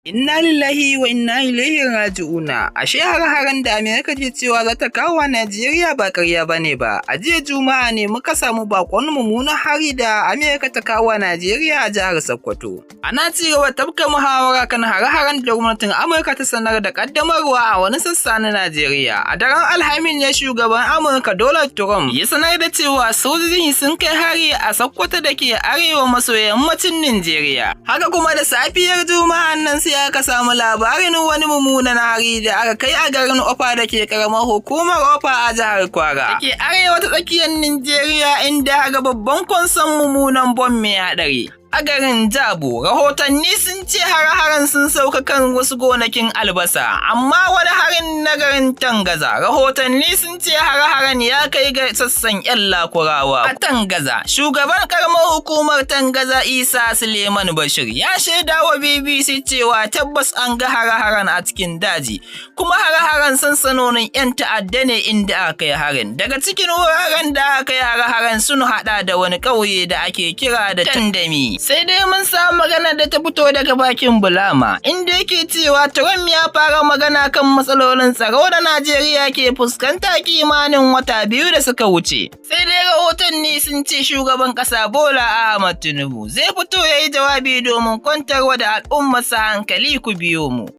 Inna lillahi wa inna ilaihi raji'una. Ashe har-haren da Amerika ke cewa za ta kawo wa Najeriya ba ƙarya bane ba. A jiya Juma'a ne muka samu bakon mummunan hari da Amerika ta kawo wa Najeriya a jihar Sokoto. Ana ci gaba tafka muhawara kan har-haren da gwamnatin Amurka ta sanar da kaddamarwa a wani sassa na Najeriya. A daren Alhamis ne shugaban Amurka Donald Trump ya sanar da cewa sojoji sun kai hari a Sokoto da ke arewa maso yammacin Najeriya. Haka kuma da safiyar Juma'a nan sai aka samu labarin wani mummunan hari da aka kai a garin Ofa da ke karamar hukumar Ofa a jihar Kwara da ke arewa ta tsakiyar Najeriya, inda aka babban kwanson mummunan bom mai haɗari. A garin Jabo, rahotanni sun ce har-haren sun sauka kan wasu gonakin albasa, amma wani harin na garin Tangaza, rahotanni sun ce har-haren ya kai ga sassan 'yan Lakurawa. A Tangaza, shugaban karamar hukumar Tangaza Isa Suleiman Bashir ya shaida wa BBC cewa tabbas an ga har-haren a cikin daji, kuma har-haren sansanonin 'yan ta'adda ne inda aka yi harin. Daga cikin wuraren da aka yi har-haren sun haɗa da wani ƙauye da ake kira da Tandami. Sai dai mun samu magana da ta fito daga bakin Bulama, inda yake cewa Trump ya fara magana kan matsalolin tsaro da Najeriya ke fuskanta kimanin wata 2 da suka wuce. Sai dai rahotanni sun ce shugaban ƙasa Bola Ahmed Tinubu zai fito ya yi jawabi domin kwantarwa da al'ummarsa hankali. Ku biyo mu.